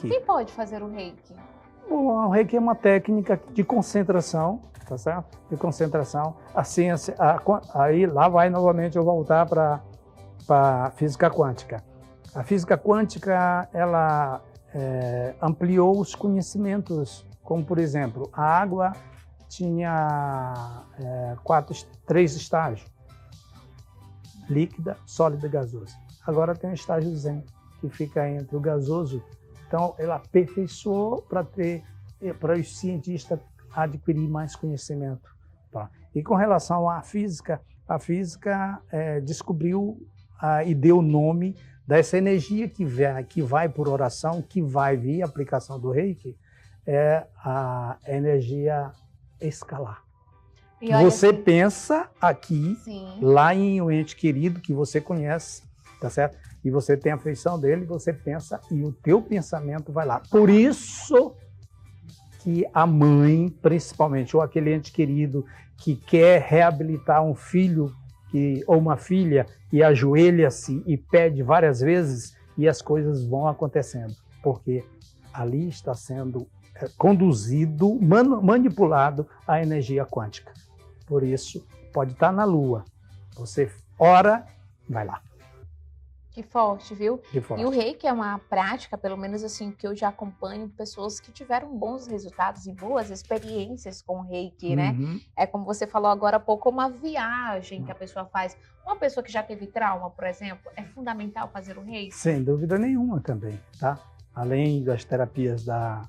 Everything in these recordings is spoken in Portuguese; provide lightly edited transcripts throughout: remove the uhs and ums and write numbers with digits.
reiki. Quem pode fazer o reiki? O reiki é uma técnica de concentração, tá certo? De concentração. A ciência, aí lá vai novamente eu voltar para a física quântica. A física quântica, ela ampliou os conhecimentos, como por exemplo, a água tinha 3 estágios: líquida, sólida e gasosa. Agora tem o estágio Zen, que fica entre o gasoso. Então, ela aperfeiçoou para os cientistas adquirir mais conhecimento. Tá? E com relação à física, a física descobriu e deu o nome dessa energia que vai por oração, que vai via aplicação do reiki, é a energia escalar. E olha, Você pensa aqui, sim, lá em um ente querido que você conhece, tá certo? E você tem a afeição dele, você pensa e o teu pensamento vai lá. Por isso que a mãe, principalmente, ou aquele ente querido que quer reabilitar um filho ou uma filha e ajoelha-se e pede várias vezes e as coisas vão acontecendo, porque ali está sendo conduzido, manipulado a energia quântica. Por isso, pode estar na Lua. Você ora, vai lá. que forte, viu? Que forte. E o reiki é uma prática, pelo menos assim, que eu já acompanho pessoas que tiveram bons resultados e boas experiências com o reiki, né? Uhum. É como você falou agora há pouco, uma viagem que a pessoa faz. Uma pessoa que já teve trauma, por exemplo, é fundamental fazer o reiki? Sem dúvida nenhuma também, tá? Além das terapias da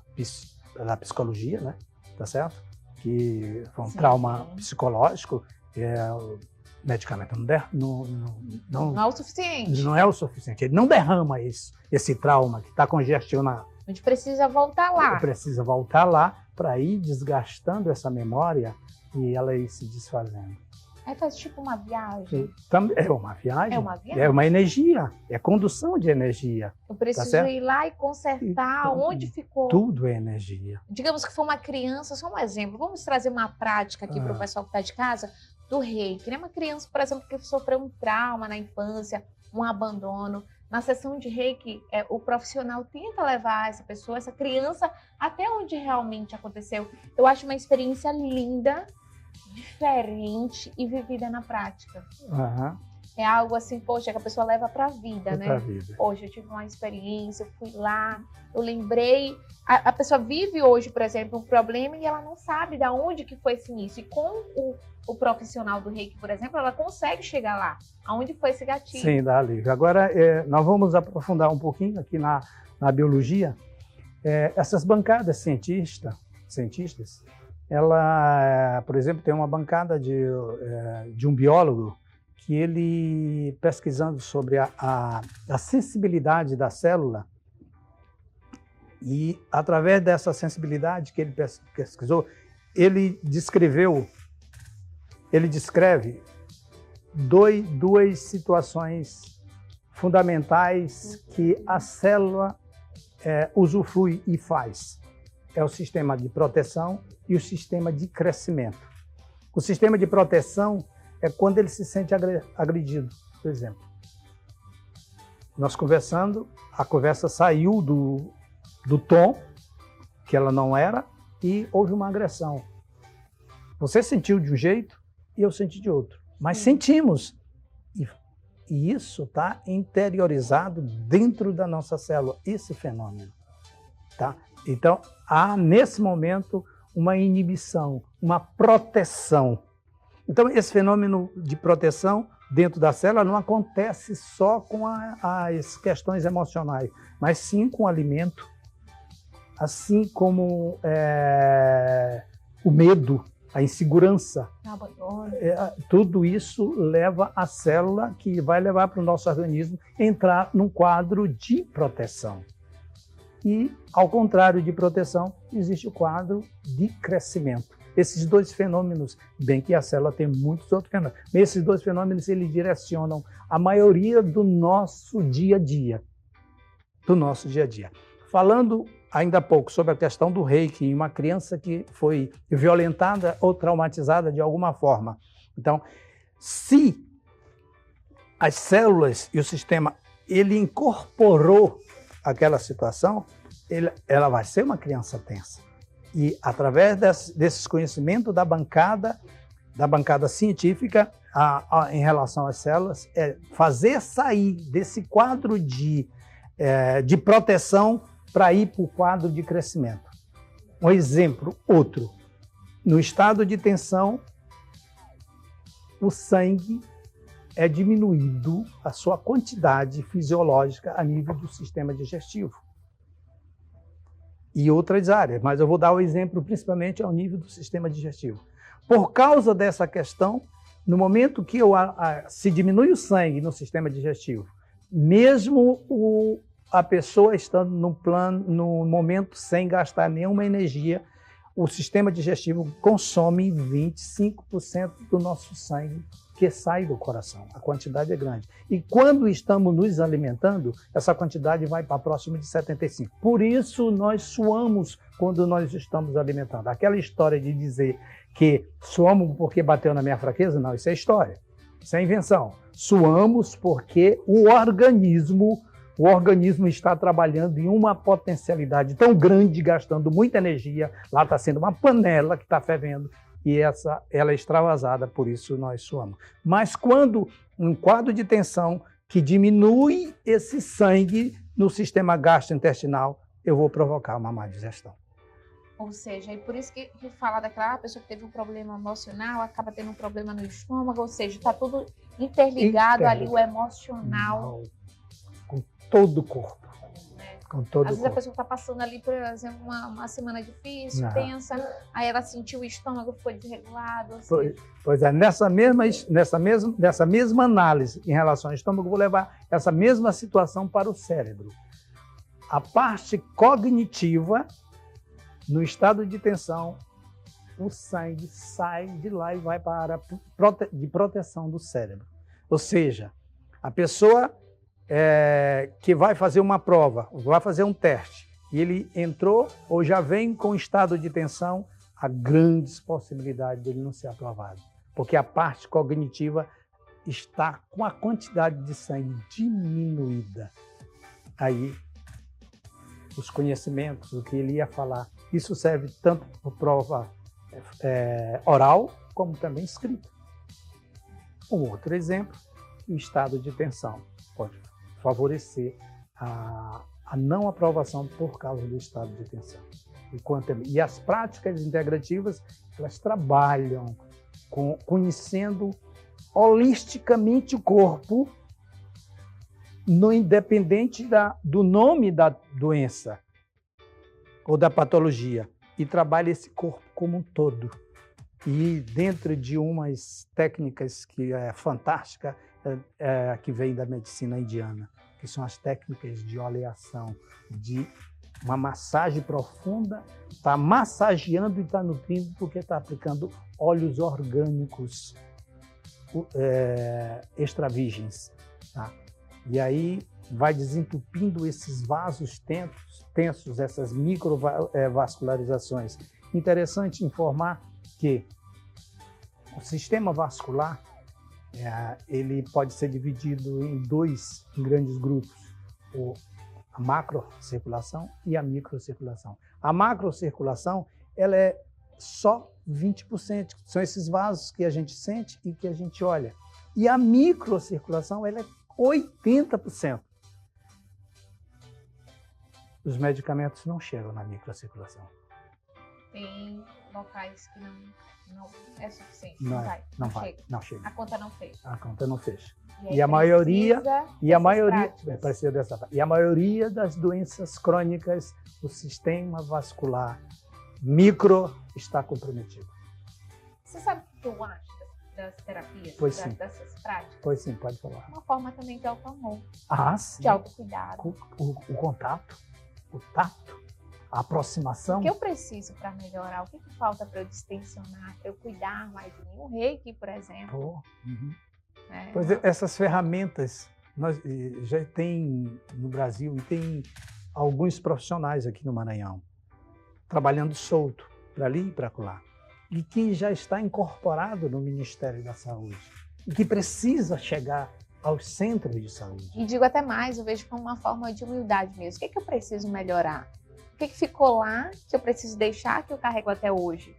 psicologia, né? Tá certo? Que foi um Sim. trauma psicológico, o medicamento Não é o suficiente. não é o suficiente. Ele não derrama esse trauma que está congestionado. A gente precisa voltar lá. Precisa voltar lá para ir desgastando essa memória e ela ir se desfazendo. Aí faz tipo uma viagem. É uma viagem. É uma viagem? É uma energia. É condução de energia. Eu preciso certo? ir lá e consertar onde ficou. Tudo é energia. Digamos que foi uma criança, só um exemplo. Vamos trazer uma prática aqui para o pessoal que está de casa do reiki. Né? Uma criança, por exemplo, que sofreu um trauma na infância, um abandono. Na sessão de reiki, o profissional tenta levar essa pessoa, essa criança, até onde realmente aconteceu. Eu acho uma experiência linda, diferente e vivida na prática. Uhum. É algo assim, poxa, que a pessoa leva para a vida, né? Pra vida. Poxa, eu tive uma experiência, eu fui lá, eu lembrei. A pessoa vive hoje, por exemplo, um problema e ela não sabe de onde que foi esse início. E com o profissional do reiki, por exemplo, ela consegue chegar lá. Aonde foi esse gatilho? Sim, dá ali. Agora, nós vamos aprofundar um pouquinho aqui na biologia. Essas bancadas cientistas, ela, por exemplo, tem uma bancada de um biólogo que ele, pesquisando sobre a sensibilidade da célula, e através dessa sensibilidade que ele pesquisou, ele descreve duas situações fundamentais que a célula usufrui e faz. É o sistema de proteção e o sistema de crescimento. O sistema de proteção é quando ele se sente agredido, por exemplo. Nós conversando, a conversa saiu do tom que ela não era e houve uma agressão. Você sentiu de um jeito e eu senti de outro. Mas sentimos. E isso está interiorizado dentro da nossa célula, esse fenômeno. Tá? Então, há nesse momento uma inibição, uma proteção. Então, esse fenômeno de proteção dentro da célula não acontece só com as questões emocionais, mas sim com o alimento, assim como o medo, a insegurança. Tudo isso leva a célula, que vai levar para o nosso organismo entrar num quadro de proteção. E, ao contrário de proteção, existe o quadro de crescimento. Esses dois fenômenos, bem que a célula tem muitos outros fenômenos, mas esses dois fenômenos eles direcionam a maioria do nosso dia a dia. Falando ainda há pouco sobre a questão do reiki em uma criança que foi violentada ou traumatizada de alguma forma. Então, se as células e o sistema ele incorporou aquela situação, ela vai ser uma criança tensa. E através desses conhecimentos da bancada científica em relação às células, fazer sair desse quadro de proteção para ir para o quadro de crescimento. Um exemplo, outro. No estado de tensão, o sangue é diminuído a sua quantidade fisiológica a nível do sistema digestivo. E outras áreas, mas eu vou dar o exemplo principalmente ao nível do sistema digestivo. Por causa dessa questão, no momento que se diminui o sangue no sistema digestivo, mesmo a pessoa estando no momento sem gastar nenhuma energia, o sistema digestivo consome 25% do nosso sangue que sai do coração. A quantidade é grande. E quando estamos nos alimentando, essa quantidade vai para próximo de 75%. Por isso, nós suamos quando nós estamos alimentando. Aquela história de dizer que suamos porque bateu na minha fraqueza, não, isso é história. Isso é invenção. Suamos porque o organismo está trabalhando em uma potencialidade tão grande, gastando muita energia. Lá está sendo uma panela que está fervendo e ela é extravasada, por isso nós suamos. Mas quando um quadro de tensão que diminui esse sangue no sistema gastrointestinal, eu vou provocar uma má digestão. Ou seja, é por isso que fala daquela pessoa que teve um problema emocional, acaba tendo um problema no estômago, ou seja, está tudo interligado ali, o emocional. Com todo o corpo. Com todo Às vezes o corpo. a pessoa está passando ali, por exemplo, uma semana difícil, tensa, aí ela sentiu o estômago, ficou desregulado. Pois é, nessa mesma análise em relação ao estômago, vou levar essa mesma situação para o cérebro. A parte cognitiva, no estado de tensão, o sangue sai de lá e vai para a área de proteção do cérebro. Ou seja, a pessoa que vai fazer uma prova, vai fazer um teste, e ele entrou ou já vem com estado de tensão, há grandes possibilidades dele não ser aprovado. Porque a parte cognitiva está com a quantidade de sangue diminuída. Aí, os conhecimentos, o que ele ia falar, isso serve tanto para prova oral, como também escrita. Um outro exemplo, o estado de tensão pode favorecer a não aprovação por causa do estado de tensão. E as práticas integrativas, elas trabalham conhecendo holisticamente o corpo, independente do nome da doença ou da patologia, e trabalha esse corpo como um todo. E dentro de umas técnicas que é fantástica, que vem da medicina indiana, que são as técnicas de oleação, de uma massagem profunda, está massageando e está nutrindo porque está aplicando óleos orgânicos extra-virgens. Tá? E aí vai desentupindo esses vasos tensos, essas microvascularizações. Interessante informar que o sistema vascular ele pode ser dividido em dois grandes grupos, a macrocirculação e a microcirculação. A macrocirculação ela é só 20%, são esses vasos que a gente sente e que a gente olha. E a microcirculação ela é 80%. Os medicamentos não chegam na microcirculação. Tem locais que não é suficiente. Não chega. A conta não fecha. A conta não fecha. E a maioria das doenças crônicas, o sistema vascular micro está comprometido. Você sabe o que eu acho das terapias, dessas práticas? Pois sim, pode falar. Uma forma também de auto-amor. Sim. De autocuidado. O contato, o tato, a aproximação. O que eu preciso para melhorar? O que falta para eu distensionar, para eu cuidar mais de mim? O reiki, por exemplo. Pois essas ferramentas nós já tem no Brasil e tem alguns profissionais aqui no Maranhão trabalhando solto, para ali e para lá. E que já está incorporado no Ministério da Saúde e que precisa chegar aos centros de saúde. E digo até mais, eu vejo como uma forma de humildade mesmo. O que eu preciso melhorar? O que ficou lá que eu preciso deixar, que eu carrego até hoje?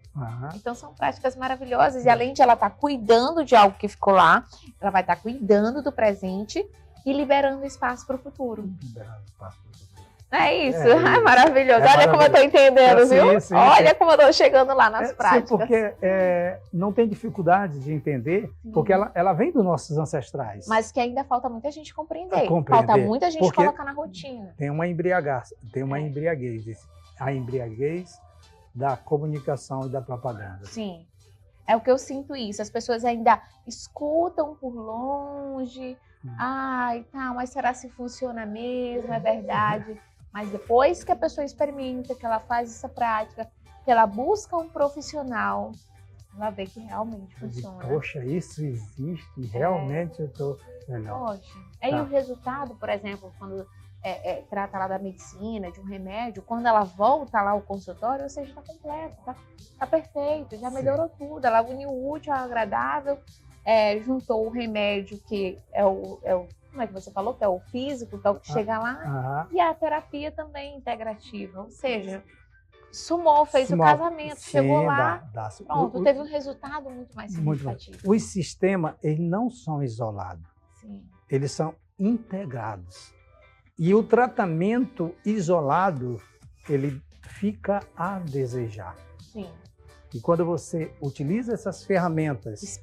Então são práticas maravilhosas. E além de ela estar cuidando de algo que ficou lá, ela vai estar cuidando do presente e liberando espaço para o futuro. Liberando espaço para o futuro. É isso, é maravilhoso. Olha como eu estou entendendo, viu? Sim, olha como eu estou chegando lá nas práticas. Sim, porque não tem dificuldade de entender, porque ela vem dos nossos ancestrais. Mas que ainda falta muita gente compreender. Falta muita gente colocar na rotina. Tem uma embriaguez, a embriaguez da comunicação e da propaganda. Sim, é o que eu sinto isso. As pessoas ainda escutam por longe. Ai, tá, mas será se funciona mesmo? É verdade. Mas depois que a pessoa experimenta, que ela faz essa prática, que ela busca um profissional, ela vê que realmente funciona. Poxa, isso existe, realmente eu estou melhor. Poxa, aí o resultado, por exemplo, quando trata lá da medicina, de um remédio, quando ela volta lá ao consultório, ou seja, está completo, tá perfeito, já melhorou tudo, ela uniu o útil ao agradável, juntou o remédio que é o como é que você falou? Que é o físico, que é o que chega lá. E a terapia também integrativa. Ou seja, fez o casamento, chegou lá, pronto, teve um resultado muito mais significativo. Os sistemas, eles não são isolados. Sim. Eles são integrados. E o tratamento isolado, ele fica a desejar. Sim. E quando você utiliza essas ferramentas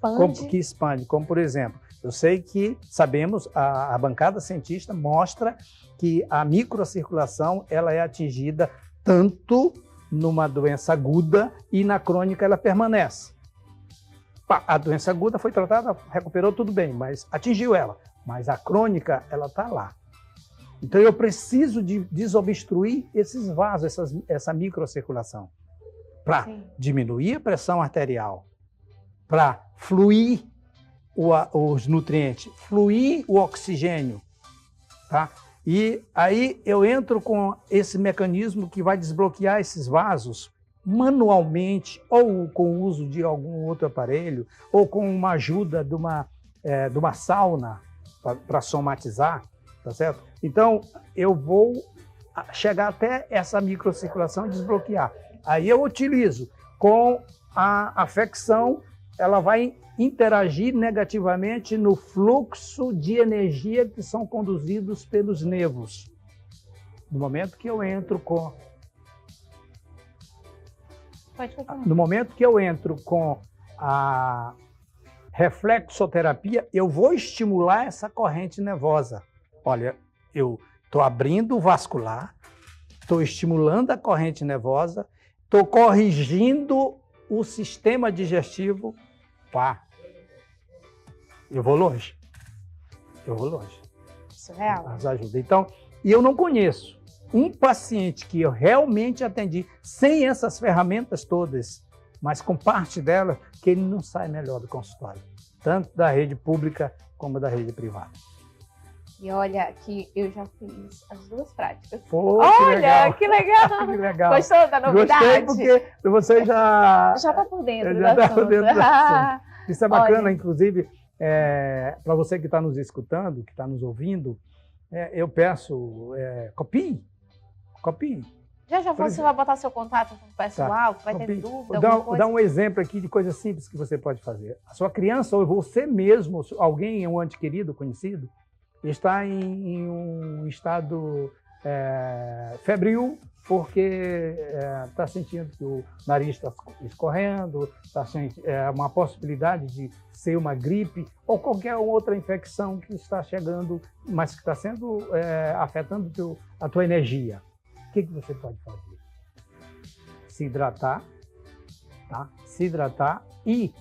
que expande, como por exemplo, eu sei que sabemos, a bancada cientista mostra que a microcirculação ela é atingida tanto numa doença aguda e na crônica ela permanece. A doença aguda foi tratada, recuperou tudo bem, mas atingiu ela. Mas a crônica, ela está lá. Então eu preciso de desobstruir esses vasos, essa microcirculação, para diminuir a pressão arterial, para fluir os nutrientes, fluir o oxigênio, tá? E aí eu entro com esse mecanismo que vai desbloquear esses vasos manualmente, ou com o uso de algum outro aparelho, ou com uma ajuda de uma sauna para somatizar, tá certo? Então eu vou chegar até essa microcirculação e desbloquear. Aí eu utilizo com a afecção, ela vai interagir negativamente no fluxo de energia que são conduzidos pelos nervos. No momento que eu entro com a reflexoterapia, eu vou estimular essa corrente nervosa. Olha, eu estou abrindo o vascular, estou estimulando a corrente nervosa, estou corrigindo o sistema digestivo. Eu vou longe. Isso é real. As ajuda. Então, e eu não conheço um paciente que eu realmente atendi sem essas ferramentas todas, mas com parte dela, que ele não sai melhor do consultório, tanto da rede pública como da rede privada. E olha que eu já fiz as duas práticas. Pô, olha, que legal. Que legal. Gostou da novidade? Gostei porque você já está por dentro do assunto. Isso é bacana, inclusive, para você que está nos escutando, que está nos ouvindo, eu peço, copie. Já você vai botar seu contato com o pessoal, que vai ter dúvida, alguma coisa? Dá um exemplo aqui de coisa simples que você pode fazer. A sua criança ou você mesmo, alguém, um ente querido, conhecido, está em um estado febril, porque está sentindo que o nariz está escorrendo, está sentindo uma possibilidade de ser uma gripe ou qualquer outra infecção que está chegando, mas que está sendo afetando a tua energia. O que você pode fazer? Se hidratar, tá? Se hidratar e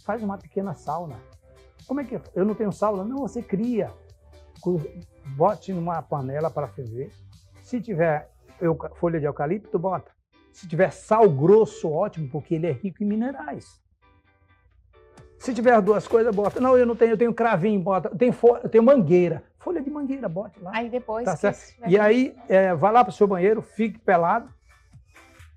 faz uma pequena sauna. Como é que é? Eu não tenho sauna? Não, você cria. Bote numa panela para ferver. Se tiver folha de eucalipto, bota. Se tiver sal grosso, ótimo, porque ele é rico em minerais. Se tiver as duas coisas, bota. Não, eu não tenho, eu tenho cravinho, bota. Eu tenho mangueira. Folha de mangueira, bote lá. Aí depois... Tá certo? E aí, vai lá para o seu banheiro, fique pelado,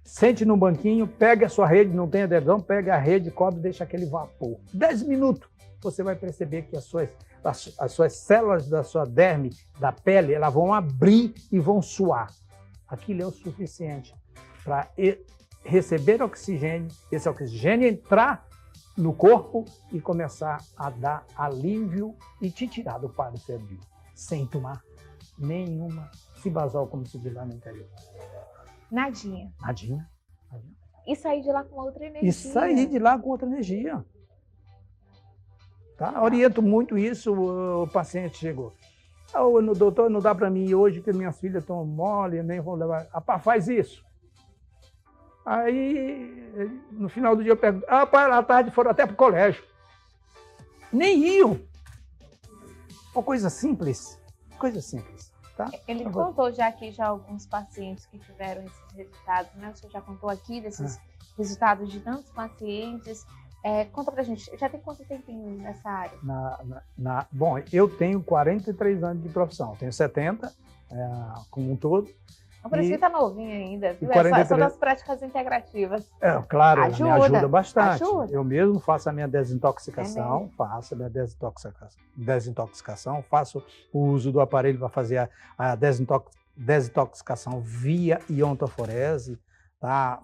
sente no banquinho, pega a sua rede, não tem edredom, pega a rede, cobre e deixa aquele vapor. 10 minutos, você vai perceber que as suas células da sua derme, da pele, elas vão abrir e vão suar. aquilo é o suficiente para receber oxigênio, esse oxigênio entrar no corpo e começar a dar alívio e te tirar do quadro febril, sem tomar nenhuma cibazol, como se diz lá no interior. Nadinha. Nadinha. E sair de lá com outra energia. E sair de lá com outra energia. Tá? Oriento muito isso, o paciente chegou. Doutor, não dá para mim ir hoje, porque minhas filhas estão mole, nem vou levar. Rapaz, faz isso. Aí, no final do dia, eu pergunto, pai, à tarde foram até para o colégio. Nem iam. Uma coisa simples. Coisa simples. Tá? Ele contou já aqui alguns pacientes que tiveram esses resultados, né? O senhor já contou aqui desses resultados de tantos pacientes. Conta pra gente, já tem quanto tempinho nessa área? Bom, eu tenho 43 anos de profissão, tenho 70 como um todo. Por isso que tá novinho ainda, viu? 43... São das práticas integrativas. Claro, me ajuda bastante. Ajuda. Eu mesmo faço a minha desintoxicação, faço o uso do aparelho para fazer a desintoxicação via iontoforese, tá?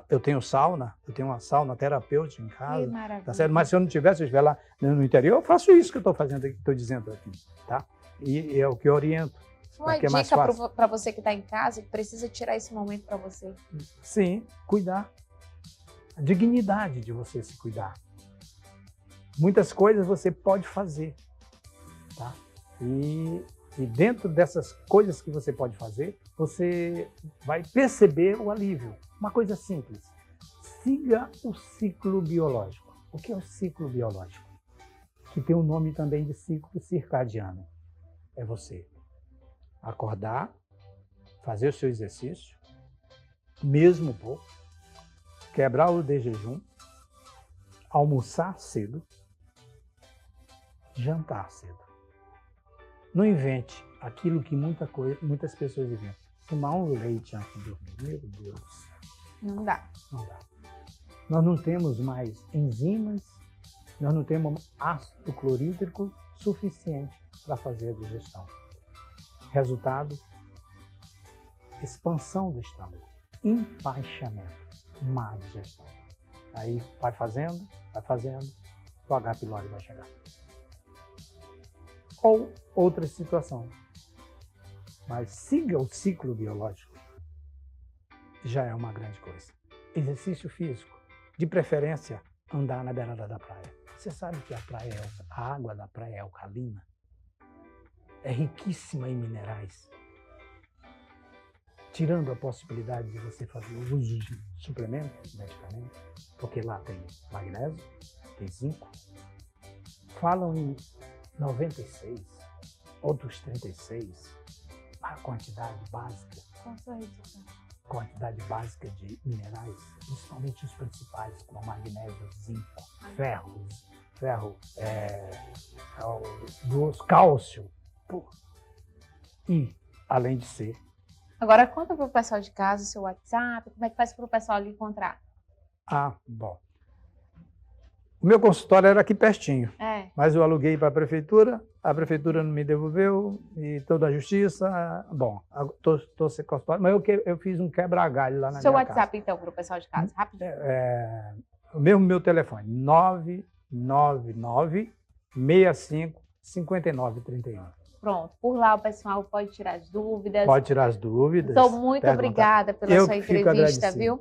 Eu tenho sauna, eu tenho uma sauna terapêutica em casa. Que maravilha. Tá certo? Mas se eu não tivesse, se eu estiver lá no interior, eu faço isso que eu estou fazendo aqui, estou dizendo aqui, tá? E é o que eu oriento. Uma dica para você que está em casa e precisa tirar esse momento para você. Sim, cuidar. A dignidade de você se cuidar. Muitas coisas você pode fazer, tá? E dentro dessas coisas que você pode fazer, você vai perceber o alívio. Uma coisa simples. Siga o ciclo biológico. O que é o ciclo biológico? Que tem o nome também de ciclo circadiano. É você acordar, fazer o seu exercício, mesmo pouco, quebrar o de jejum, almoçar cedo, jantar cedo. Não invente aquilo que muitas pessoas inventam. Tomar um leite antes de dormir. Meu Deus. Não dá. Não dá. Nós não temos mais enzimas, nós não temos ácido clorídrico suficiente para fazer a digestão. Resultado, expansão do estômago, empaixamento, má digestão. Aí vai fazendo, o H. pylori vai chegar. Ou outra situação. Mas siga o ciclo biológico, já é uma grande coisa. Exercício físico, de preferência, andar na beirada da praia. Você sabe que a água da praia é alcalina? É riquíssima em minerais. Tirando a possibilidade de você fazer o uso de suplementos, medicamentos, porque lá tem magnésio, tem zinco. Falam em 96, outros 36, a quantidade básica. Quantidade básica de minerais, principalmente os principais, como magnésio, zinco, ferro, cálcio. E, além de ser... Agora, conta para o pessoal de casa o seu WhatsApp, como é que faz para o pessoal lhe encontrar? Bom. O meu consultório era aqui pertinho, mas eu aluguei para a prefeitura não me devolveu, e toda a justiça, bom, estou sem consultório, mas eu fiz um quebra-galho lá na minha casa. Seu WhatsApp, então, para o pessoal de casa, rapidinho. O meu telefone, 999 65 5931. Pronto, por lá o pessoal pode tirar as dúvidas. Pode tirar as dúvidas. Então, muito obrigada pela sua entrevista, viu?